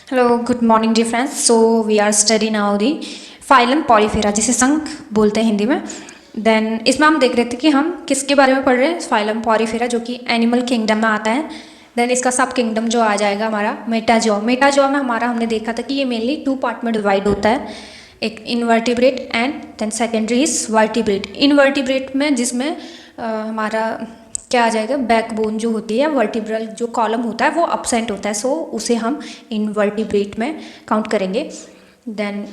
Hello good morning dear friends. So we are study now the phylum Porifera, जिसे शंख बोलते हैं हिंदी में। देन इसमें हम देख रहे थे कि हम किसके बारे में पढ़ रहे हैं, फाइलम पॉलीफेरा, जो कि एनिमल किंगडम में आता है। देन इसका सब किंगडम जो आ जाएगा हमारा मेटाजॉ। मेटाजॉ में हमारा हमने देखा था कि ये मेनली 2 पार्ट में डिवाइड होता है, एक invertebrate and then secondary is vertebrate. Invertebrate में जिसमें हमारा क्या आ जाएगा, बैकबोन जो होती है, वर्टिब्रल जो कॉलम होता है वो अपसेंट होता है, सो उसे हम इनवर्टिब्रेट में काउंट करेंगे। देन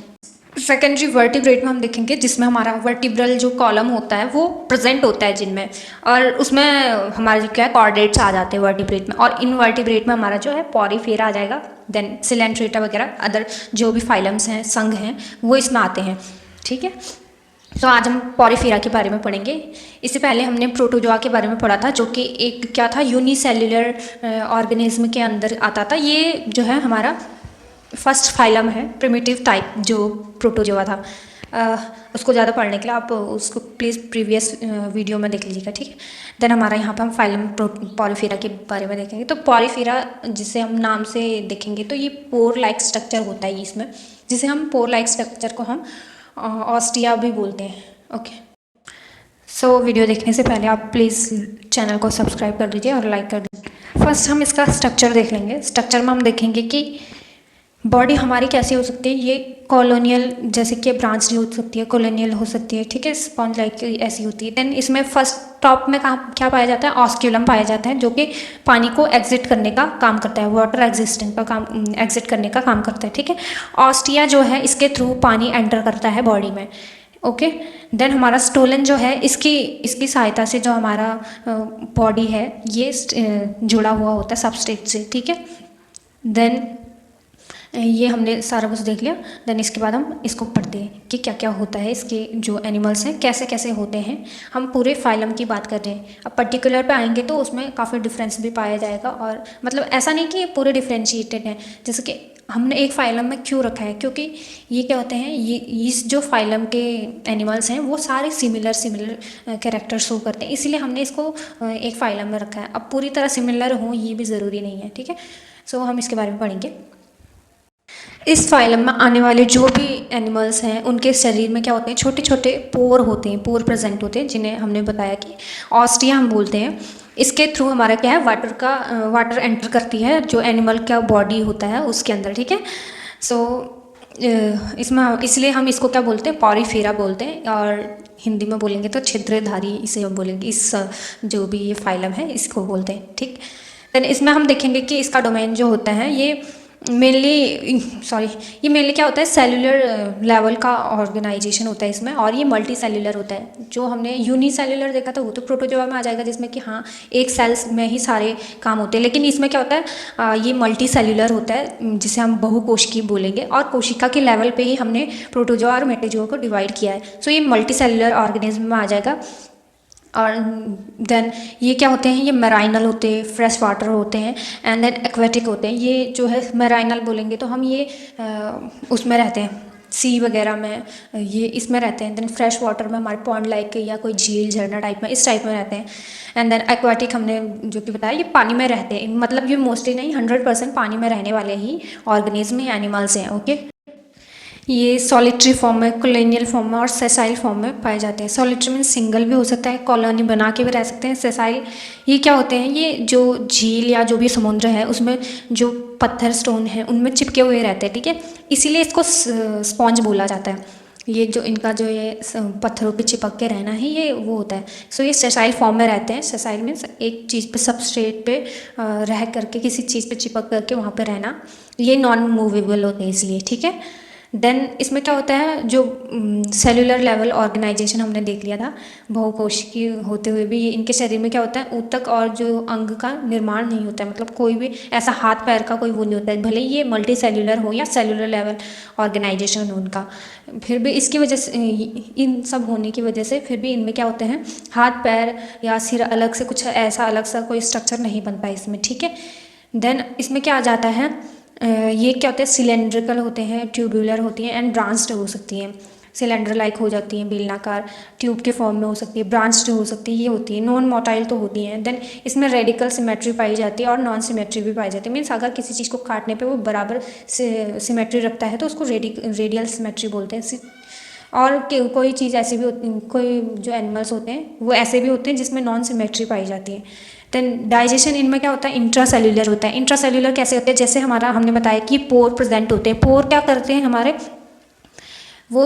सेकेंडरी वर्टिब्रेट में हम देखेंगे जिसमें हमारा वर्टिब्रल जो कॉलम होता है वो प्रेजेंट होता है जिनमें, और उसमें हमारे क्या है कॉर्डेट्स आ जाते हैं वर्टिब्रेट में। और इनवर्टिब्रेट में हमारा जो है पॉलीफेरा आ जाएगा। देन सिलेंट्रेटा वगैरह अदर जो भी फाइलम्स हैं, संघ हैं, वो इसमें आते हैं। ठीक है, तो आज हम पॉलीफेरा के बारे में पढ़ेंगे। इससे पहले हमने प्रोटोजोआ के बारे में पढ़ा था, जो कि एक क्या था, यूनिसेल्युलर ऑर्गेनिज्म के अंदर आता था। ये जो है हमारा फर्स्ट फाइलम है, प्रिमिटिव टाइप जो प्रोटोजोआ था। उसको ज़्यादा पढ़ने के लिए आप उसको प्लीज़ प्रीवियस वीडियो में देख लीजिएगा। ठीक है, देन हमारा यहाँ पर हम फाइलम पॉलीफेरा के बारे में देखेंगे। तो पॉलीफेरा जिसे हम नाम से देखेंगे तो ये पोर लाइक स्ट्रक्चर होता है इसमें, जिसे हम पोर लाइक स्ट्रक्चर को हम ऑस्टिया भी बोलते हैं। ओके, सो वीडियो देखने से पहले आप प्लीज़ चैनल को सब्सक्राइब कर दीजिए और लाइक कर दीजिए। फर्स्ट हम इसका स्ट्रक्चर देख लेंगे। स्ट्रक्चर में हम देखेंगे कि बॉडी हमारी कैसी हो सकती है। ये कॉलोनियल, जैसे कि ब्रांच हो सकती है, कॉलोनियल हो सकती है। ठीक है, स्पॉन्ज लाइक ऐसी होती है। देन इसमें फर्स्ट टॉप में क्या पाया जाता है, ऑस्क्यूलम पाया जाता है, जो कि पानी को एग्जिट करने का काम करता है, वाटर एग्जिस्टेंस का काम, एग्जिट करने का काम करता है। ठीक है, ऑस्टिया जो है इसके थ्रू पानी एंटर करता है बॉडी में। ओके, देन हमारा स्टोलन जो है इसकी सहायता से जो हमारा बॉडी है ये जुड़ा हुआ होता है सबस्ट्रेट से। ठीक है, देन ये हमने सारा कुछ देख लिया। देन इसके बाद हम इसको पढ़ते हैं कि क्या क्या होता है, इसके जो एनिमल्स हैं कैसे कैसे होते हैं। हम पूरे फाइलम की बात कर रहे हैं। अब पर्टिकुलर पे आएंगे तो उसमें काफ़ी डिफरेंस भी पाया जाएगा, और मतलब ऐसा नहीं कि ये पूरे डिफ्रेंशिएटेड हैं। जैसे कि हमने एक फाइलम में क्यों रखा है, क्योंकि ये क्या होते हैं, ये इस जो फाइलम के एनिमल्स हैं वो सारे सिमिलर कैरेक्टर शो करते हैं, इसीलिए हमने इसको एक फाइलम में रखा है। अब पूरी तरह सिमिलर हों ये भी ज़रूरी नहीं है। ठीक है, सो हम इसके बारे में पढ़ेंगे। इस फाइलम में आने वाले जो भी एनिमल्स हैं उनके शरीर में क्या होते हैं, छोटे छोटे पोर होते हैं, पोर प्रेजेंट होते हैं, जिन्हें हमने बताया कि ऑस्टिया हम बोलते हैं। इसके थ्रू हमारा क्या है, वाटर एंटर करती है जो एनिमल का बॉडी होता है उसके अंदर। ठीक है, सो इसमें इसलिए हम इसको क्या बोलते हैं, पॉलीफेरा बोलते हैं, और हिंदी में बोलेंगे तो छिद्रधारी इसे हम बोलेंगे। इस जो भी ये फाइलम है इसको बोलते हैं। ठीक, देन इसमें हम देखेंगे कि इसका डोमेन जो होता है ये मेनली क्या होता है, सेलुलर लेवल का ऑर्गेनाइजेशन होता है इसमें, और ये मल्टी सेलुलर होता है। जो हमने यूनिसेलुलर देखा था वो तो प्रोटोजोआ में आ जाएगा, जिसमें कि हाँ एक सेल्स में ही सारे काम होते हैं। लेकिन इसमें क्या होता है, ये मल्टी सेलुलर होता है, जिसे हम बहुकोशिकीय बोलेंगे, और कोशिका के लेवल पे ही हमने प्रोटोजोआ और मेटाजोआ को डिवाइड किया है। सो ये मल्टी सेलुलर ऑर्गेनिज्म में आ जाएगा। और देन ये क्या होते हैं, ये मैराइनल होते हैं, फ्रेश वाटर होते हैं, एंड देन एक्वेटिक होते हैं। ये जो है मैराइनल बोलेंगे तो हम ये उसमें रहते हैं, सी वगैरह में, ये इसमें रहते हैं। देन फ्रेश वाटर में हमारे पॉन्ड लाइक या कोई झील झरना टाइप में, इस टाइप में रहते हैं। एंड देन एक्वेटिक हमने जो कि बताया, ये पानी में रहते हैं, मतलब ये मोस्टली नहीं 100% पानी में रहने वाले ही ऑर्गेनिज्म या एनिमल्स हैं। ओके, ये सॉलिटरी फॉर्म में, कॉलोनियल फॉर्म में और सेसाइल फॉर्म में पाए जाते हैं। सॉलिटरी में सिंगल भी हो सकता है, कॉलोनी बना के भी रह सकते हैं। सेसाइल ये क्या होते हैं, ये जो झील या जो भी समुद्र है उसमें जो पत्थर स्टोन है उनमें चिपके हुए रहते हैं। ठीक है, इसीलिए इसको स्पॉन्ज बोला जाता है। ये जो इनका जो ये पत्थरों पे चिपक के रहना है ये वो होता है। सो ये सेसाइल फॉर्म में रहते हैं। सेसाइल में एक चीज़ पे, सबस्ट्रेट पे रह करके, किसी चीज़ पे चिपक करके वहाँ पे रहना, ये नॉन मूवेबल होते हैं इसलिए। ठीक है, देन इसमें क्या होता है, जो सेलुलर लेवल ऑर्गेनाइजेशन हमने देख लिया था, बहुकोशिकीय होते हुए भी ये इनके शरीर में क्या होता है, ऊतक और जो अंग का निर्माण नहीं होता है, मतलब कोई भी ऐसा हाथ पैर का कोई वो नहीं होता है, भले ही ये मल्टी सेलुलर हो या सेलुलर लेवल ऑर्गेनाइजेशन हो उनका, फिर भी इसकी वजह से, इन सब होने की वजह से फिर भी इनमें क्या होते हैं, हाथ पैर या सिर अलग से कुछ ऐसा अलग सा कोई स्ट्रक्चर नहीं बनता इसमें। ठीक है, देन इसमें क्या आ जाता है, ये क्या होते हैं, सिलेंड्रिकल होते हैं, ट्यूबुलर होती हैं, एंड ब्रांच्ड हो सकती हैं। सिलेंडर लाइक हो जाती हैं, बेलनाकार, ट्यूब के फॉर्म में हो सकती है, ब्रांच हो सकती है, ये होती है। नॉन मोटाइल तो होती हैं। देन इसमें रेडिकल सिमेट्री पाई जाती है और नॉन सिमेट्री भी पाई जाती है। मीन्स अगर किसी चीज़ को काटने पे वो बराबर सिमेट्री रखता है तो उसको रेडियल सिमेट्री बोलते हैं। और कोई चीज़ ऐसी भी होती, कोई जो एनिमल्स होते हैं वो ऐसे भी होते हैं जिसमें नॉन सिमेट्री पाई जाती है। देन डाइजेशन इनमें क्या होता है, इंट्रासेल्यूलर होता है। इंट्रासेल्यूलर कैसे होते हैं, जैसे हमारा हमने बताया कि पोर प्रेजेंट होते हैं। पोर क्या करते हैं हमारे, वो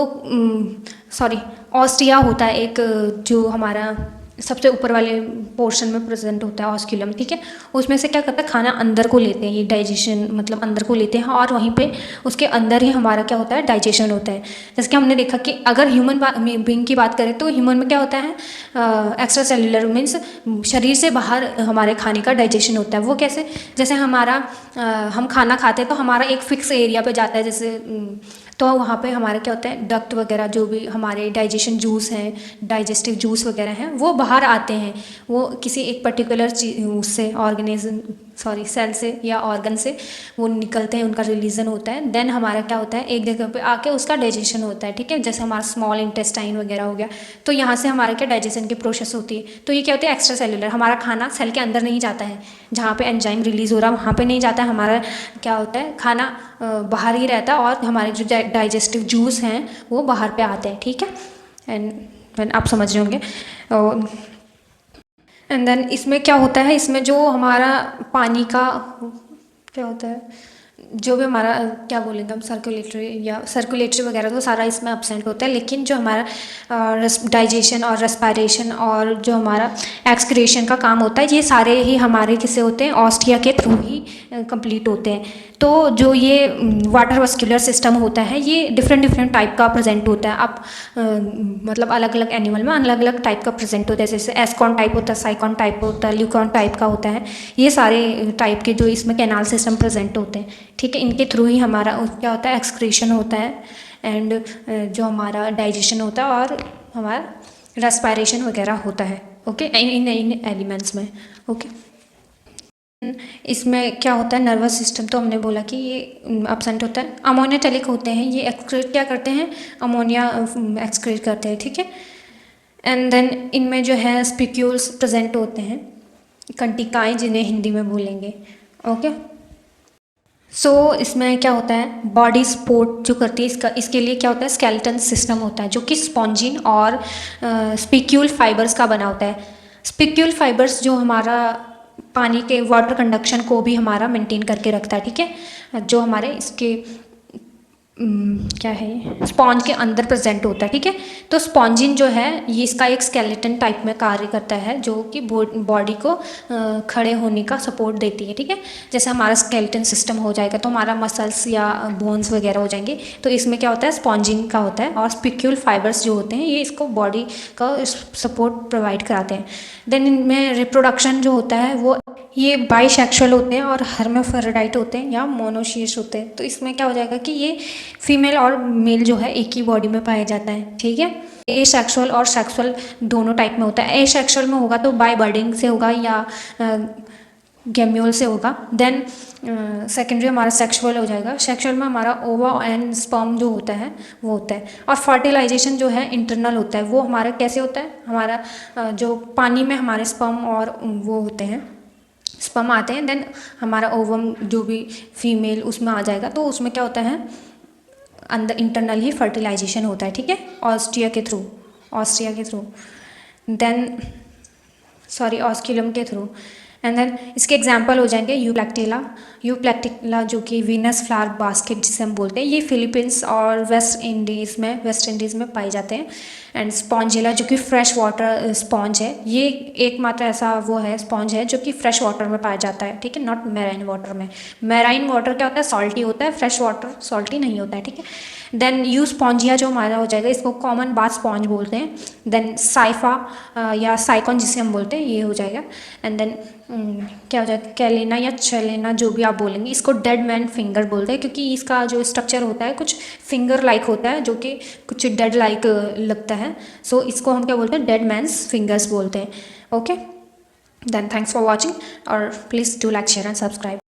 ऑस्टिया होता है एक, जो हमारा सबसे ऊपर वाले पोर्शन में प्रेजेंट होता है ऑस्क्यूलम, ठीक है। उसमें से क्या करता है, खाना अंदर को लेते हैं, ये डाइजेशन मतलब अंदर को लेते हैं और वहीं पे उसके अंदर ही हमारा क्या होता है, डाइजेशन होता है। जैसे कि हमने देखा कि अगर ह्यूमन बीइंग की बात करें तो ह्यूमन में क्या होता है, एक्स्ट्रा सेल्यूलर मीन्स शरीर से बाहर हमारे खाने का डाइजेशन होता है। वो कैसे, जैसे हमारा हम खाना खाते हैं तो हमारा एक फिक्स एरिया पे जाता है, जैसे तो वहाँ पे हमारा क्या होता है, डक्ट वगैरह जो भी हमारे डाइजेशन जूस हैं, डाइजेस्टिव जूस वगैरह हैं, वो बाहर आते हैं। वो किसी एक पर्टिकुलर चीज उससे सेल से या ऑर्गन से वो निकलते हैं, उनका रिलीजन होता है। देन हमारा क्या होता है, एक जगह पे आके उसका डाइजेशन होता है, ठीक है। जैसे हमारा स्मॉल इंटेस्टाइन वगैरह हो गया, तो यहाँ से हमारा क्या डाइजेशन की प्रोसेस होती है। तो ये क्या होता है, एक्स्ट्रा सेलुलर, हमारा खाना सेल के अंदर नहीं जाता है, जहाँ पे एंजाइम रिलीज हो रहा है वहाँ पे नहीं जाता है। हमारा क्या होता है, खाना बाहर ही रहता है और हमारे जो डाइजेस्टिव जूस हैं वो बाहर पे आते हैं, ठीक है। एंड आप समझ रहे होंगे। एंड देन इसमें क्या होता है, इसमें जो हमारा पानी का क्या होता है, जो भी हमारा क्या बोलेंगे हम, सर्कुलेटरी वगैरह तो सारा इसमें अपसेंट होता है। लेकिन जो हमारा डाइजेशन और रेस्पिरेशन और जो हमारा एक्सक्रीशन का काम होता है, ये सारे ही हमारे किससे होते हैं, ऑस्टिया के थ्रू ही कंप्लीट होते हैं। तो जो ये वाटर वस्कुलर सिस्टम होता है, ये डिफरेंट टाइप का प्रेजेंट होता है। आप मतलब अलग अलग एनिमल में अलग अलग टाइप का प्रेजेंट होता है। जैसे एस्कॉन टाइप होता है, साइकॉन टाइप होता है, ल्यूकॉन टाइप का होता है। ये सारे टाइप के जो इसमें कैनाल सिस्टम प्रेजेंट होते हैं, ठीक है। इनके थ्रू ही हमारा क्या होता है, एक्सक्रीशन होता है एंड जो हमारा डाइजेशन होता है और हमारा रेस्पिरेशन वगैरह होता है, ओके, इन एलिमेंट्स में, ओके। इसमें क्या होता है, नर्वस सिस्टम तो हमने बोला कि ये अपसेंट होता है। अमोनियाटेलिक होते हैं, ये एक्सक्रीट क्या करते हैं, अमोनिया एक्सक्रीट करते हैं, ठीक है। एंड देन इनमें जो है स्पिक्यूल्स प्रेजेंट होते हैं, कंटिकाएँ जिन्हें हिंदी में बोलेंगे, ओके। सो इसमें क्या होता है, बॉडी सपोर्ट जो करती है, इसके लिए क्या होता है, स्केलेटन सिस्टम होता है जो कि स्पॉन्जिन और स्पिक्यूल फाइबर्स का बना होता है। स्पिक्यूल फाइबर्स जो हमारा पानी के वाटर कंडक्शन को भी हमारा मेंटेन करके रखता है, ठीक है। जो हमारे इसके क्या है, स्पॉन्ज के अंदर प्रेजेंट होता है, ठीक है। तो स्पॉन्जिन जो है ये इसका एक स्केलेटन टाइप में कार्य करता है, जो कि बॉडी को खड़े होने का सपोर्ट देती है, ठीक है। जैसे हमारा स्केलेटन सिस्टम हो जाएगा तो हमारा मसल्स या बोन्स वगैरह हो जाएंगे, तो इसमें क्या होता है, स्पॉन्जिन का होता है। और स्पिक्यूल फाइबर्स जो होते हैं ये इसको बॉडी का सपोर्ट प्रोवाइड कराते हैं। देन इनमें रिप्रोडक्शन जो होता है वो ये बाइसेक्सुअल होते हैं और हर्माफ्रोडाइट होते हैं या मोनोशियस होते हैं। तो इसमें क्या हो जाएगा कि ये फीमेल और मेल जो है एक ही बॉडी में पाया जाता है, ठीक है। एसेक्सुअल और सेक्सुअल दोनों टाइप में होता है। एसेक्सुअल में होगा तो बाय बर्डिंग से होगा या गैम्यूल से होगा। देन सेकेंडरी हमारा सेक्सुअल हो जाएगा। सेक्सुअल में हमारा ओवा एंड स्पर्म जो होता है वो होता है। और फर्टिलाइजेशन जो है इंटरनल होता है। वो हमारा कैसे होता है, हमारा जो पानी में हमारे स्पर्म और वो होते हैं, स्पर्म आते हैं, देन हमारा ओवम जो भी फीमेल उसमें आ जाएगा, तो उसमें क्या होता है, अंदर इंटरनल ही फर्टिलाइजेशन होता है, ठीक है, ऑस्ट्रिया के थ्रू देन ऑस्क्यूलम के थ्रू। एंड देन इसके एग्जाम्पल हो जाएंगे यूप्लेक्टिला जो कि वीनस फ्लावर बास्केट जिसे हम बोलते हैं, ये फिलीपींस और वेस्ट इंडीज़ में पाए जाते हैं। एंड स्पॉन्जिला जो कि फ्रेश वाटर स्पॉन्ज है, ये एकमात्र ऐसा वो है स्पॉन्ज है जो कि फ्रेश वाटर में पाया जाता है, ठीक है, नॉट मैराइन वाटर में। मैराइन वाटर क्या होता है, सॉल्टी होता है, फ्रेश वाटर सॉल्टी नहीं होता है, ठीक है। देन यू स्पॉन्जिया जो हमारा हो जाएगा, इसको कॉमन बाथ स्पॉन्ज बोलते हैं। देन साइफा या साइकॉन जिसे हम बोलते हैं, ये हो जाएगा। एंड देन क्या हो जाएगा, कैलेना या चलेना जो भी आप बोलेंगे, इसको डेड मैन फिंगर बोलते हैं, क्योंकि इसका जो स्ट्रक्चर होता है कुछ फिंगर लाइक होता है, जो कि कुछ डेड लाइक लगता है। सो इसको हम क्या बोलते हैं, डेड मैन्स फिंगर्स बोलते हैं, okay. Then thanks for watching और please do like, share and subscribe.